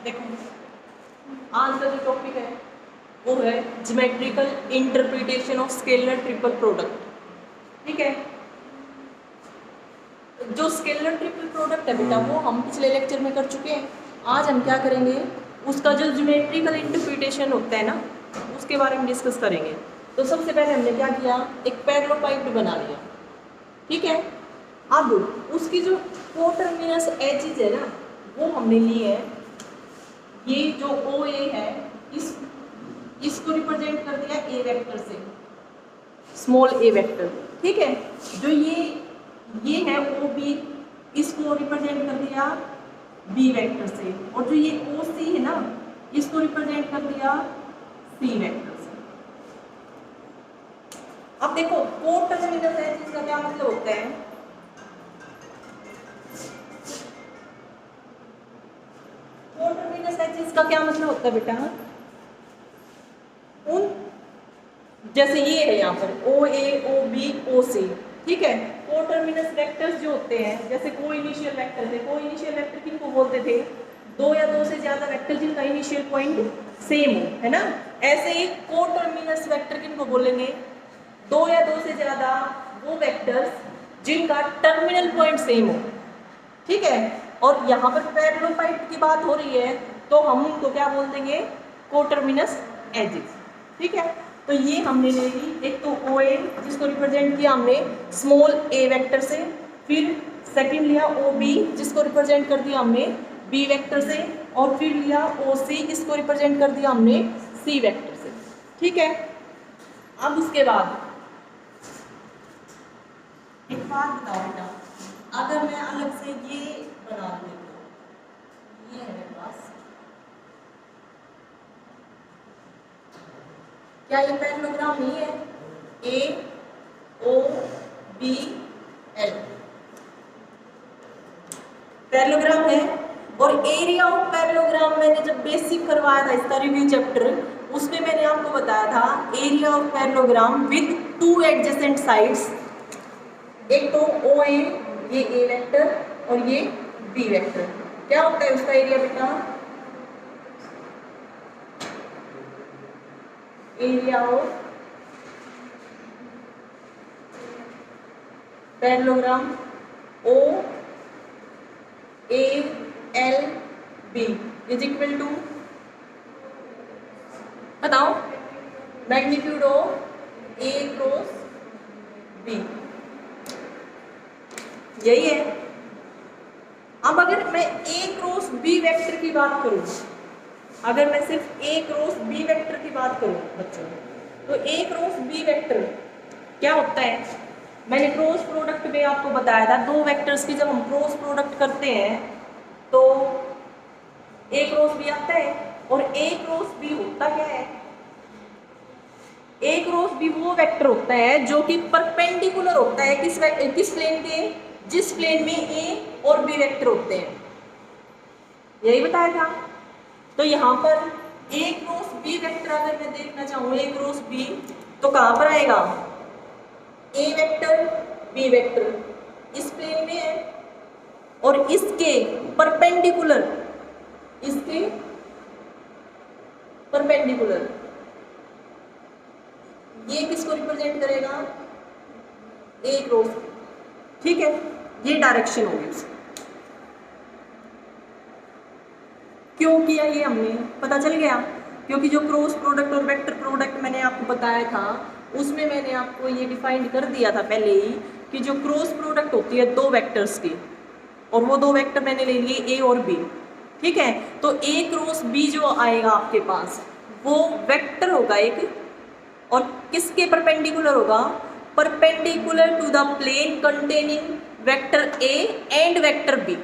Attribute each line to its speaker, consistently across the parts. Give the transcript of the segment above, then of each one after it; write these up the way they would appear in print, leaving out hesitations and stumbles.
Speaker 1: देखो आज का जो टॉपिक है वो है geometrical interpretation of scalar triple product. ठीक है, जो स्केलर ट्रिपल प्रोडक्ट है बेटा वो हम पिछले लेक्चर में कर चुके हैं। आज हम क्या करेंगे, उसका जो ज्योमेट्रिकल इंटरप्रिटेशन होता है ना उसके बारे में डिस्कस करेंगे। तो सबसे पहले हमने क्या किया, एक पैरेललोपाइड बना लिया। ठीक है, अब उसकी जो कोटर्मिनस एजेस है ना वो हमने ली है। ये जो ओ ए है इसको रिप्रेजेंट कर दिया ए वेक्टर से, स्मॉल ए वेक्टर। ठीक है, जो ये है ओ बी इसको रिप्रेजेंट कर दिया बी वेक्टर से, और जो ये ओ सी है ना इसको रिप्रेजेंट कर दिया सी वेक्टर से। अब देखो कोटर्मिनस एजेस का क्या मतलब होता है, कोटर्मिनस एजेस का क्या मतलब होता है बेटा, उन जैसे ये है यहाँ पर ओ ए ओ बी ओ सी। ठीक है, कोटर्मिनस वेक्टर्स जो होते हैं जैसे को इनिशियल वेक्टर थे, को इनिशियल वेक्टर किनको बोलते थे, दो या दो से ज्यादा वेक्टर जिनका इनिशियल पॉइंट सेम हो, है ना। ऐसे ही कोटर्मिनस वेक्टर किनको बोलेंगे, दो या दो से ज्यादा वो वेक्टर्स जिनका टर्मिनल पॉइंट सेम हो। ठीक है, और यहाँ पर पैरेललोपाइड की बात हो रही है तो हम उनको क्या बोल देंगे, कोटर्मिनस एजेस। ठीक है, तो ये हमने ले ली एक तो ओ ए जिसको रिप्रेजेंट किया हमने स्मॉल ए वेक्टर से, फिर सेकंड लिया ओ बी जिसको रिप्रेजेंट कर दिया हमने बी वेक्टर से, और फिर लिया ओ सी इसको रिप्रेजेंट कर दिया हमने सी वेक्टर से। ठीक है, अब उसके बाद एक बात बताओ बेटा, अगर मैं अलग से ये बना दूँ, ये है मेरे पास, क्या ये पैरेललोग्राम नहीं है, ए ओ बी एल पैरेललोग्राम है। और एरिया ऑफ पैरेललोग्राम मैंने जब बेसिक करवाया था इसका रिव्यू चैप्टर, उसमें मैंने आपको बताया था area of parallelogram with two adjacent sides, एक तो ओ ए ये ए वेक्टर और ये बी वेक्टर। क्या होता है उसका एरिया बेटा, area of parallelogram O A L B is equal to, बताओ, magnitude of A cross B, यही है। अब अगर मैं ए क्रॉस बी वेक्टर की बात करूं, अगर मैं सिर्फ ए क्रॉस बी वेक्टर की बात करूं बच्चों, तो ए क्रॉस बी वेक्टर क्या होता है, मैंने क्रॉस प्रोडक्ट में आपको बताया था, दो वेक्टर्स की जब हम क्रॉस प्रोडक्ट करते हैं तो ए क्रॉस बी आता है। और ए क्रॉस बी होता क्या है, ए क्रॉस बी वो वेक्टर होता है जो कि परपेंडिकुलर होता है किस प्लेन के, जिस प्लेन में ए और बी वेक्टर होते हैं, यही बताया था। तो यहाँ पर ए क्रॉस बी वेक्टर अगर मैं देखना चाहूँ ए क्रॉस बी, तो कहाँ पर आएगा, ए वेक्टर बी वेक्टर इस प्लेन में है, और इसके परपेंडिकुलर ये किसको रिप्रेजेंट करेगा, ए क्रॉस। ठीक है, ये डायरेक्शन होगी उसकी। क्यों किया ये हमने पता चल गया, क्योंकि जो क्रॉस प्रोडक्ट और वेक्टर प्रोडक्ट मैंने आपको बताया था उसमें मैंने आपको ये डिफाइन कर दिया था पहले ही कि जो क्रॉस प्रोडक्ट होती है दो वेक्टर्स की, और वो दो वेक्टर मैंने ले लिए ए और बी। ठीक है, तो ए क्रॉस बी जो आएगा आपके पास वो वेक्टर होगा एक, और किसके परपेंडिकुलर होगा, perpendicular to the plane containing vector A and vector B.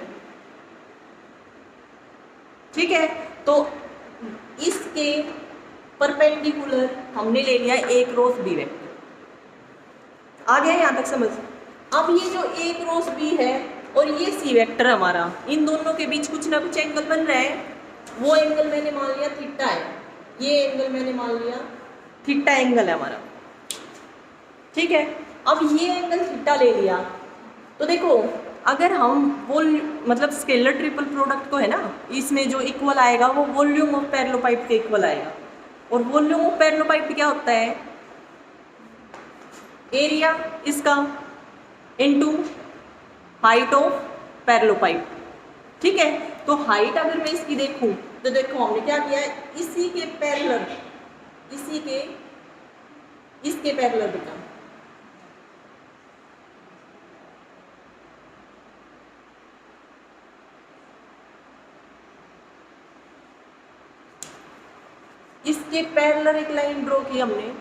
Speaker 1: ठीक है, तो इसके परपेंडिकुलर हमने ले लिया ए क्रॉस बी वेक्टर। आ गया यहाँ तक समझ। अब ये जो ए क्रॉस बी है और ये सी वेक्टर हमारा, इन दोनों के बीच कुछ ना कुछ एंगल बन रहा है, वो एंगल मैंने मान लिया थीटा है, ये एंगल मैंने मान लिया थीटा एंगल है हमारा। ठीक है, अब ये एंगल थीटा ले लिया, तो देखो अगर हम मतलब स्केलर ट्रिपल प्रोडक्ट को है ना, इसमें जो इक्वल आएगा वो वॉल्यूम ऑफ पैरेलल पाइप के इक्वल आएगा। और वॉल्यूम ऑफ पैरेलल पाइप क्या होता है? एरिया इसका into height of parallelepiped. ठीक है, तो हाइट अगर मैं इसकी देखूं तो देखो हमने क्या किया है, इसी के पैरेलल, इसके पैरेलल बेटा, इसके पैरेलल एक लाइन ड्रॉ की हमने।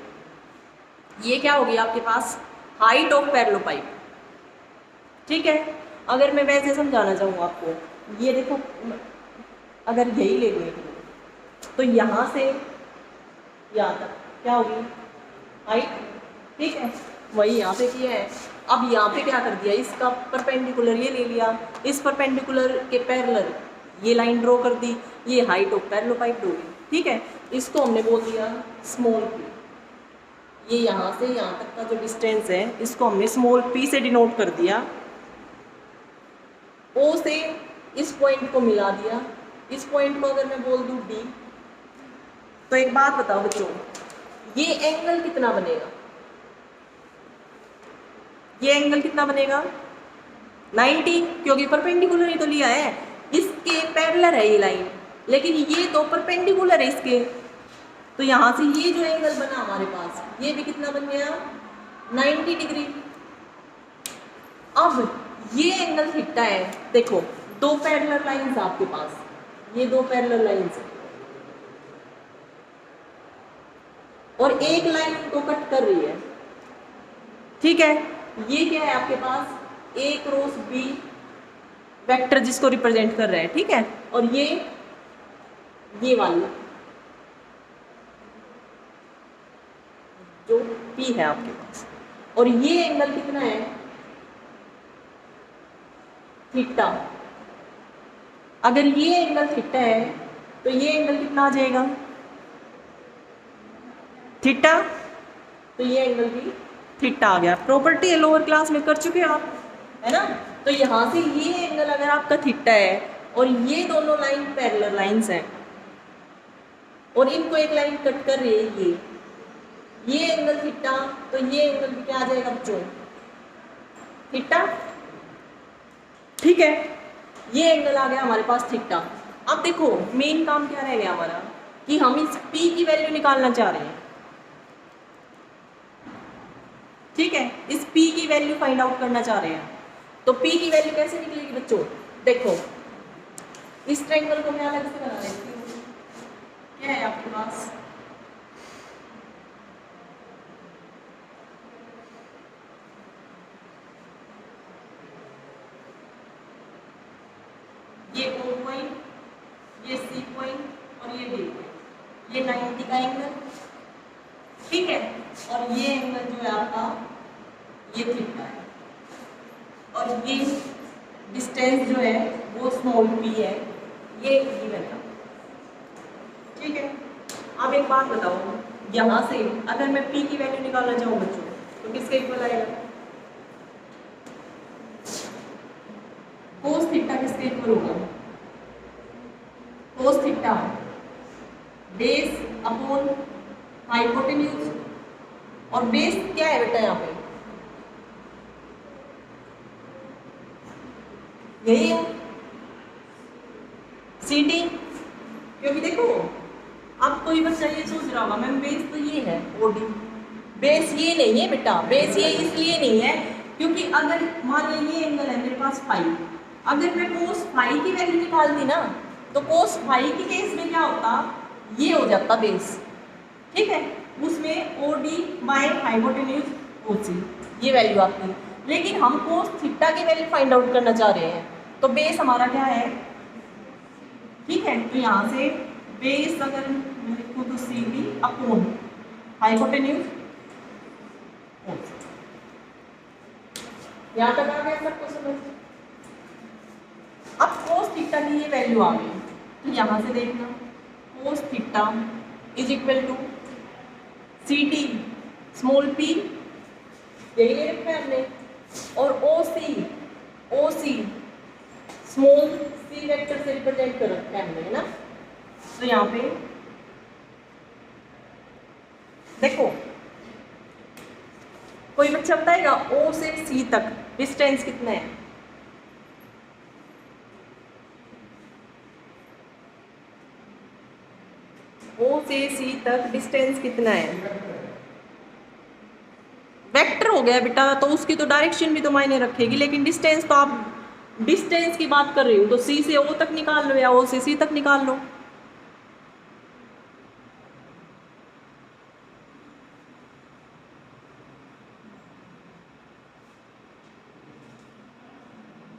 Speaker 1: ये क्या होगी आपके पास? Height of parallelepiped. ठीक है, अगर मैं वैसे समझाना चाहूँ आपको, ये देखो अगर यही ले लें तो यहाँ से यहाँ तक क्या होगी? हाइट। ठीक है, वही यहाँ पे किया है। अब यहाँ पे क्या कर दिया, इसका परपेंडिकुलर ये ले लिया, इस परपेंडिकुलर के पैरेलल ये लाइन ड्रॉ कर दी, ये height of parallel pipe draw की। ठीक है, इसको हमने बोल दिया स्मॉल पी। ये यहाँ से यहाँ तक का जो डिस्टेंस है इसको हमने स्मॉल पी से डिनोट कर दिया। ओ से इस पॉइंट को मिला दिया, इस पॉइंट को अगर मैं बोल दूँ डी, तो एक बात बताओ बच्चों, ये एंगल कितना बनेगा? ये एंगल कितना बनेगा? 90, क्योंकि परपेंडिकुलर ही तो लिया है, इसके पैरेलल है ये लाइन, लेकिन ये तो परपेंडिकुलर है इसके, तो यहाँ से ये जो एंगल बना हमारे पास, ये भी कितना बन गया? 90 डिग्री। अब ये एंगल थीटा है। देखो दो पैरेलल लाइंस आपके पास, ये दो पैरेलल लाइंस है और एक लाइन को कट कर रही है। ठीक है, ये क्या है आपके पास? ए क्रॉस बी वेक्टर जिसको रिप्रेजेंट कर रहा है। ठीक है, और ये वाली जो पी है आपके पास, और ये एंगल कितना है? थीटा। अगर ये एंगल थीटा है तो ये एंगल कितना आ जाएगा? थीटा। तो ये एंगल भी थीटा आ गया। प्रॉपर्टी लोअर क्लास में कर चुके हो आप, है ना? तो यहाँ से ये एंगल अगर आपका थीटा है और ये दोनों लाइन पैरेलल लाइंस हैं और इनको एक लाइन कट कर रही है ये एंगल थीटा, तो ये एंगल भी क्या आ जाएगा बच्चों? थीटा। ठीक है, ये एंगल आ गया हमारे पास थीटा। अब देखो मेन काम क्या रह गया हमारा, कि हम इस P की वैल्यू निकालना चाह रहे हैं। ठीक है, इस P की वैल्यू फाइंड आउट करना चाह रहे हैं, तो P की वैल्यू कैसे निकलेगी बच्चों? देखो इस ट्रायंगल को मैं अलग से बना देती हूँ। क्या है आपके पास? ये O पॉइंट, ये C पॉइंट और ये D पॉइंट, ये 90 का एंगल। ठीक है, और ये एंगल जो है आपका ये थीटा है, और ये डिस्टेंस जो है वो स्मॉल p है, ये गिवन है। ठीक है, अब एक बात बताओ, यहाँ से अगर मैं p की वैल्यू निकालना चाहूँ बच्चों तो किसके इक्वल आएगा? कोस थीटा किसके इक्वल होगा? Cos theta base upon hypotenuse, और बेस क्या है बेटा यहाँ पे? यही है CD। क्योंकि देखो अब कोई बच्चा ये सोच रहा होगा मैम बेस तो ये है OD, बेस ये नहीं है बेटा। बेस ये इसलिए नहीं है क्योंकि अगर मान लीजिए ये एंगल है मेरे पास फाई, अगर मैं कोस फाई की वैल्यू निकाल दी ना तो कोस फाई के केस में क्या होता? ये हो जाता बेस। ठीक है, उसमें OD बाय हाइपोटेन्यूज OC ये वैल्यू आती है, लेकिन हम कोस थीटा की वैल्यू फाइंड आउट करना चाह रहे हैं, तो बेस हमारा क्या है? ठीक है, तो यहाँ से बेस अगर मैं लिखूँ तो CD अपॉन हाइपोटेन्यूज OC। यहाँ तक आ गया सबको समझ? अब कोस थीटा की ये वैल्यू आ गई, तो यहाँ से देखना cos theta is equal to CD small p, यही ले रखा है हमने, और OC O C small C vector से रिप्रेजेंट कर रखा है हमने, है ना। तो यहाँ पे देखो, कोई बच्चा बताएगा ओ से सी तक डिस्टेंस कितना है? ओ से सी तक डिस्टेंस कितना है? वेक्टर हो गया बेटा, तो उसकी तो डायरेक्शन भी तो मायने रखेगी, लेकिन डिस्टेंस तो आप डिस्टेंस की बात कर रही हो, तो सी से ओ तक निकाल लो या ओ से सी तक निकाल लो।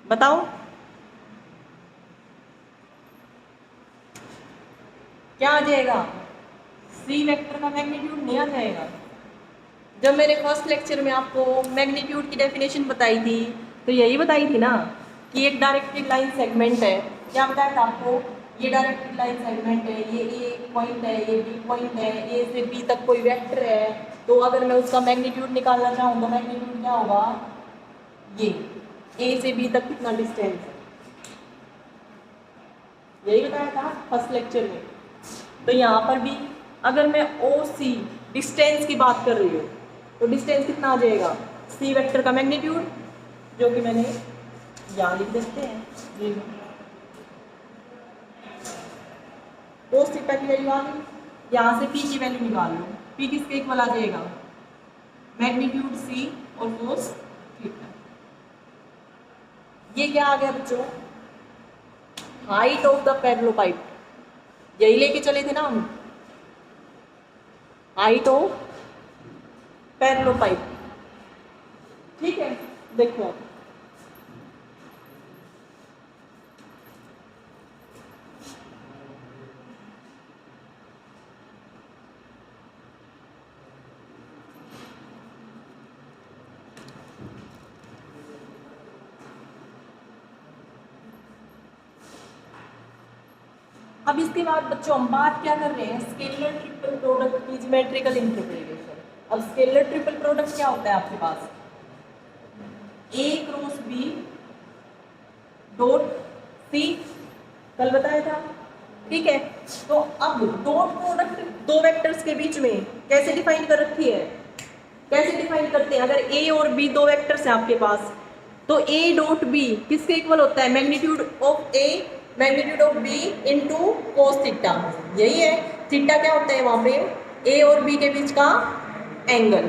Speaker 1: बताओ क्या आ जाएगा? सी वेक्टर का मैग्नीट्यूड नहीं आ जाएगा। जब मैंने फर्स्ट लेक्चर में आपको मैग्नीट्यूड की डेफिनेशन बताई थी, तो यही बताई थी ना कि एक डायरेक्टेड लाइन सेगमेंट है। क्या बताया था आपको? ये डायरेक्टेड लाइन सेगमेंट है, ये ए पॉइंट है, ये बी पॉइंट है, ए से बी तक कोई वेक्टर है, तो अगर मैं उसका मैग्नीट्यूड निकालना चाहूँ तो मैग्नीट्यूड क्या होगा? ये ए से बी तक कितना डिस्टेंस है, यही बताया था फर्स्ट लेक्चर में। तो यहाँ पर भी अगर मैं ओ सी डिस्टेंस की बात कर रही हूँ, तो डिस्टेंस कितना आ जाएगा? सी वेक्टर का मैग्नीट्यूड, जो कि मैंने यहाँ लिख देते हैं, ये कोस थीटा की वैल्यू आ गई। यहाँ से पी की वैल्यू निकाल लो, पी किसके इक्वल आ जाएगा? मैग्नीट्यूड सी और कोस थीटा। ये क्या आ गया बच्चों? हाइट ऑफ द पैरेललोपाइड, यही लेके चले थे ना हम, हाइट ऑफ पैरेललोपाइड। ठीक है, देखो अब इसके बाद बच्चों हम बात क्या कर रहे हैं? स्केलर ट्रिपल प्रोडक्ट की ज्योमेट्रिकल इंटरप्रिटेशन। अब स्केलर ट्रिपल प्रोडक्ट क्या होता है आपके पास? ए क्रॉस बी डॉट सी, कल बताया था। ठीक है, तो अब डॉट प्रोडक्ट दो वेक्टर्स के बीच में कैसे डिफाइन कर रखी है? कैसे डिफाइन करते हैं? अगर ए और बी दो वेक्टर्स हैं आपके पास, तो ए डॉट बी किसके इक्वल होता है? Magnitude of A magnitude of B into cos theta, यही है। थीटा क्या होता है वहां पे? ए और बी के बीच का एंगल।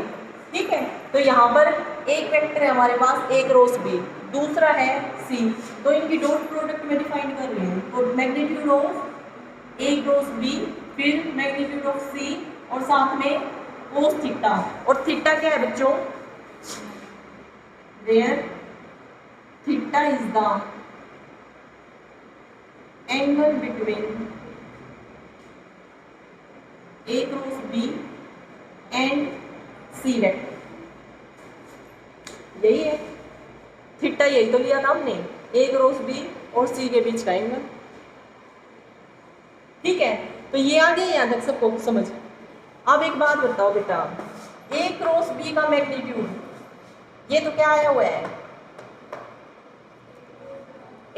Speaker 1: ठीक है, तो यहाँ पर एक वेक्टर है हमारे पास ए क्रॉस बी, दूसरा है सी, तो इनकी डॉट प्रोडक्ट में डिफाइन कर रही हूँ, तो magnitude of A cross B, फिर मैग्नीट्यूड ऑफ सी, और साथ में कोस थीटा। और थीटा क्या है बच्चों? Where theta is the angle between A cross B and C vector, यही है थीटा। यही तो लिया था हमने, ए क्रॉस बी और सी के बीच का एंगल। ठीक है, तो ये आ गया यहाँ तक सबको समझ। अब एक बात बताओ बेटा, ए क्रॉस बी का मैग्नीट्यूड, ये तो क्या आया हुआ है?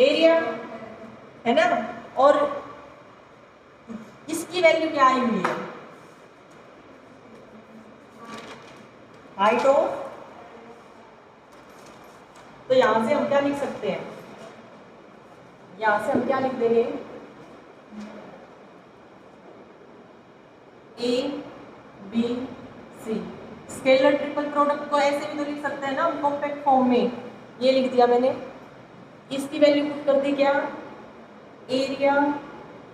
Speaker 1: एरिया, है ना, और इसकी वैल्यू क्या आई हुई है? Height of. तो यहां से हम क्या लिख सकते हैं? यहां से हम क्या लिख देंगे? A B C. Scalar triple product को ऐसे भी तो लिख सकते हैं ना हम, कॉम्पैक्ट फॉर्म में। ये लिख दिया मैंने, इसकी वैल्यू पुट कर दी क्या? एरिया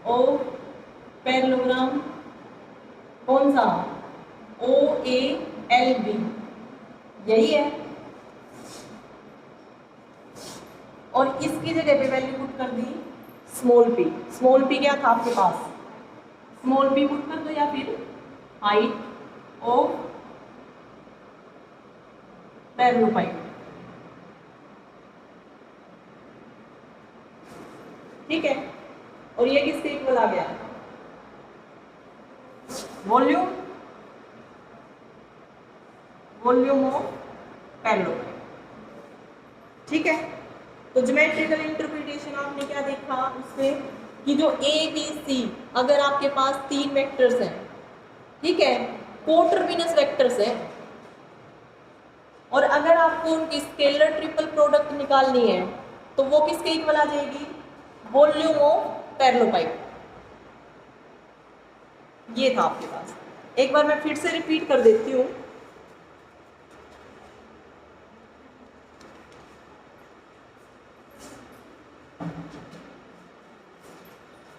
Speaker 1: ऑफ पैरेललोग्राम, कौन सा? ओ ए एल बी, यही है। और इसकी जगह पे वैल्यू पुट कर the small P. Small P क्या था आपके पास? स्मॉल पी पुट कर दो, या फिर हाइट ऑफ पैरेललोपाइड। ठीक है, और ये किसके इक्वल आ गया? Volume, volume of parallelepiped. ठीक है, तो ज्योमेट्रिकल इंटरप्रिटेशन आपने क्या देखा उसमें कि जो ए बी सी अगर आपके पास 3 वेक्टर्स हैं, ठीक है, कोटरमिनस वेक्टर्स है, और अगर आपको उनकी स्केलर ट्रिपल प्रोडक्ट निकालनी है तो वो किसके इक्वल आ जाएगी? Volume of parallelepiped. ये था आपके पास। एक बार मैं फिर से रिपीट कर देती हूँ।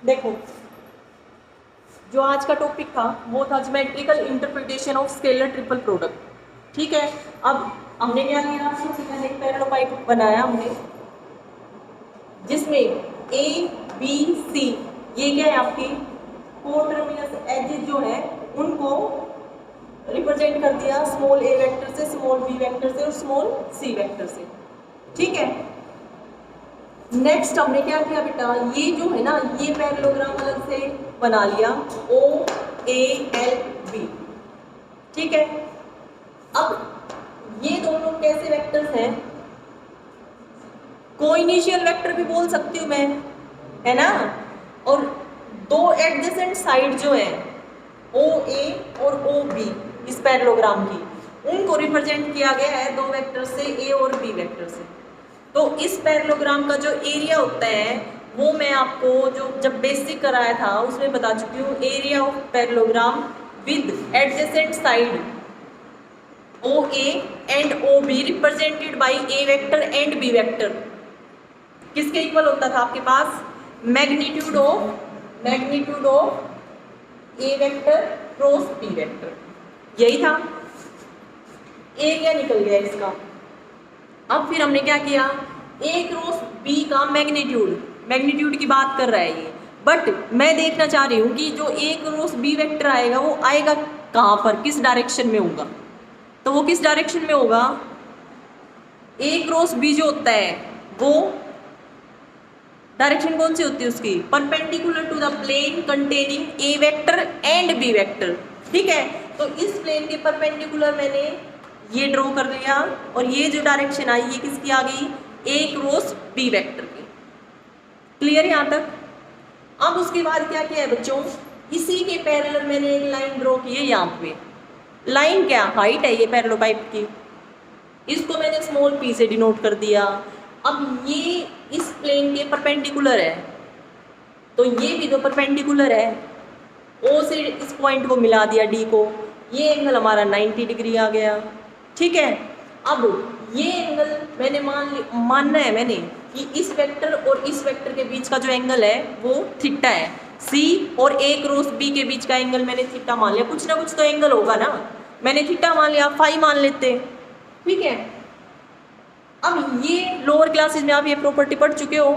Speaker 1: देखो, जो आज का टॉपिक था वो था geometrical interpretation of scalar triple product. ठीक है, अब हमने क्या किया? सबसे पहले एक पैरेललोपाइड बनाया हमने, जिसमें ए बी सी ये क्या है आपकी कोटरमिनस एजेस जो है उनको रिप्रेजेंट कर दिया स्मॉल ए वेक्टर से, स्मॉल बी वेक्टर से और स्मॉल सी वेक्टर से। ठीक है, नेक्स्ट हमने क्या किया बेटा? ये जो है ना, ये पैरेललोग्राम अलग से बना लिया, ओ ए एल बी। ठीक है, अब ये दोनों कैसे वेक्टर्स हैं? कोइनिशियल वेक्टर भी बोल सकती हूँ मैं, है ना। और दो एडजेसेंट साइड जो है ओ ए और ओ बी इस पैरेललोग्राम की, उनको रिप्रेजेंट किया गया है दो वेक्टर से, ए और बी वेक्टर से। तो इस पैरेललोग्राम का जो एरिया होता है वो मैं आपको जो जब बेसिक कराया था उसमें बता चुकी हूँ। Area of parallelogram with adjacent side O A and O B represented by A vector and B vector किसके इक्वल होता था आपके पास? Magnitude of A vector cross B vector, यही था। एरिया निकल गया इसका। अब फिर हमने क्या किया? ए क्रॉस बी का मैग्नीट्यूड की बात कर रहा है ये, बट मैं देखना चाह रही हूँ कि जो ए क्रॉस बी वेक्टर आएगा वो आएगा कहाँ पर, किस डायरेक्शन में होगा? तो वो किस डायरेक्शन में होगा? ए क्रॉस बी जो होता है वो डायरेक्शन कौन सी होती है उसकी? Perpendicular to the plane containing A vector and B vector. ठीक है, तो इस प्लेन के परपेंडिकुलर मैंने ये ड्रॉ कर लिया, और ये जो डायरेक्शन आई ये किसकी आ गई? ए क्रॉस बी वेक्टर की। क्लियर है यहाँ तक? अब उसके बाद क्या किया है बच्चों? इसी के पैरेलल मैंने एक लाइन ड्रॉ की है यहाँ पे। लाइन क्या? हाइट है ये पैरेललोपाइड की, इसको मैंने स्मॉल पी से डिनोट कर दिया। अब ये इस प्लेन के परपेंडिकुलर है, तो ये भी तो परपेंडिकुलर है, ओ से इस पॉइंट को मिला दिया डी को, ये एंगल हमारा 90 डिग्री आ गया। ठीक है, अब ये एंगल मैंने मानना है मैंने कि इस वेक्टर और इस वेक्टर के बीच का जो एंगल है वो थीटा है। सी और ए क्रॉस बी के बीच का एंगल मैंने थीटा मान लिया, कुछ ना कुछ तो एंगल होगा ना, मैंने थीटा मान लिया, फाई मान लेते। ठीक है, अब ये लोअर क्लासेस में आप ये प्रॉपर्टी पढ़ चुके हो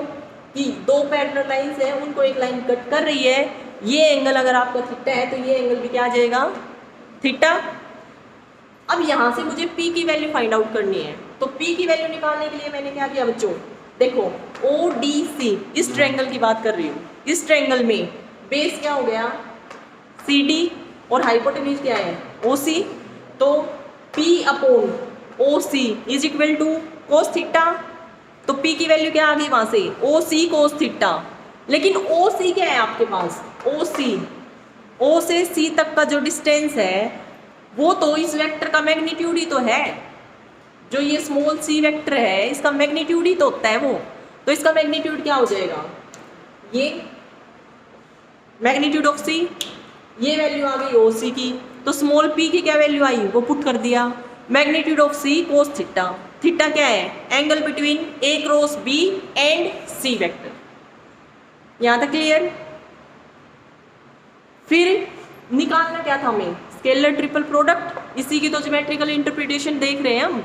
Speaker 1: कि दो पैरेलल लाइंस हैं, उनको एक लाइन कट कर रही है, ये एंगल अगर आपका थीटा है तो ये एंगल भी क्या आ जाएगा? थीटा। अब यहाँ से मुझे P की वैल्यू फाइंड आउट करनी है, तो P की वैल्यू निकालने के लिए मैंने क्या किया बच्चों? देखो, ODC इस ट्रायंगल की बात कर रही हूँ, इस ट्रायंगल में बेस क्या हो गया? CD और हाइपोटेन्यूज क्या है? OC। तो P upon OC is equal to cos theta. तो P की वैल्यू क्या आ गई वहाँ से? OC cos theta. लेकिन OC क्या है आपके पास? OC, O से C तक का जो डिस्टेंस है वो तो इस वेक्टर का मैग्नीट्यूड ही तो है। जो ये स्मॉल c वेक्टर है इसका मैग्नीट्यूड ही तो होता है वो, तो इसका मैग्नीट्यूड क्या हो जाएगा? ये मैग्नीट्यूड ऑफ c, ये वैल्यू आ गई OC की, तो स्मॉल p की क्या वैल्यू आई वो पुट कर दिया, magnitude of c cos theta. Theta क्या है? Angle between a cross b and c vector. यहाँ तक क्लियर? फिर निकालना क्या था हमें? Scalar triple product. इसी की तो ज्योमेट्रिकल इंटरप्रिटेशन देख रहे हैं हम।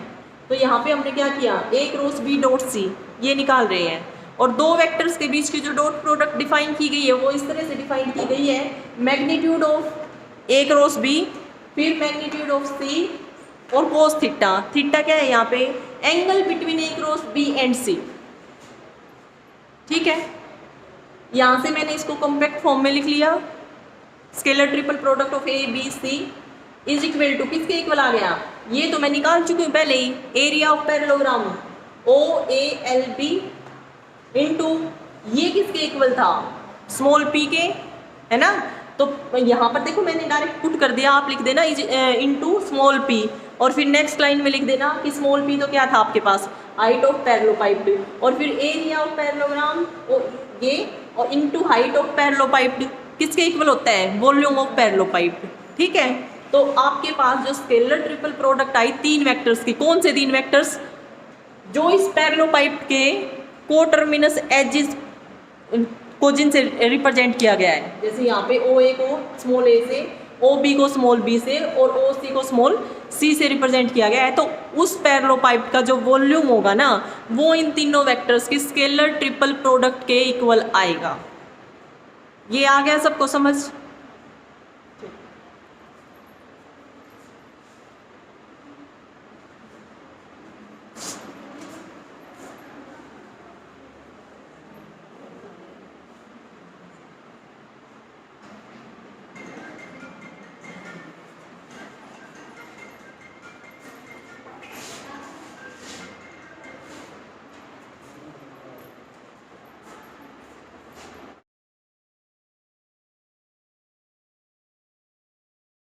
Speaker 1: तो यहाँ पे हमने क्या किया? a cross b dot c ये निकाल रहे हैं, और दो वेक्टर्स के बीच की जो डॉट प्रोडक्ट डिफाइन की गई है वो इस तरह से डिफाइन की गई है, magnitude of a cross b, फिर मैग्नीट्यूड ऑफ c और कोस थीटा। थीटा क्या है यहाँ पे? Angle between a cross b and c। ठीक है, यहाँ से मैंने इसको कॉम्पैक्ट फॉर्म में लिख लिया। Scalar triple product of A B C is equal to किसके इक्वल आ गया? ये तो मैं निकाल चुकी हूँ पहले ही, area of parallelogram O A L B into ये किसके इक्वल था, स्मॉल p के, है ना। तो यहाँ पर देखो मैंने डायरेक्ट पुट कर दिया, आप लिख देना इनटू स्मॉल p, और फिर नेक्स्ट लाइन में लिख देना कि स्मॉल p तो क्या था आपके पास, हाइट ऑफ पैरेललोपाइप्ड, और फिर एरिया ऑफ पैरेललोग्राम ये, और इनटू हाइट ऑफ पैरेललोपाइप्ड किसके इक्वल होता है, वॉल्यूम ऑफ पैरेललोपाइप्ड। ठीक है, तो आपके पास जो scalar triple product I 3 vectors की, कौन से 3 वेक्टर्स, जो इस पैरेललोपाइप के कोटर्मिनस एजेस को जिनसे रिप्रेजेंट किया गया है, जैसे यहाँ पे ओ ए को स्मॉल ए से, ओ बी को स्मॉल बी से, और ओ सी को स्मॉल सी से रिप्रेजेंट किया गया है, तो उस पैरेललोपाइप का जो वॉल्यूम होगा ना, वो इन तीनों वेक्टर्स की स्केलर ट्रिपल प्रोडक्ट के इक्वल आएगा। ये आ गया सबको समझ।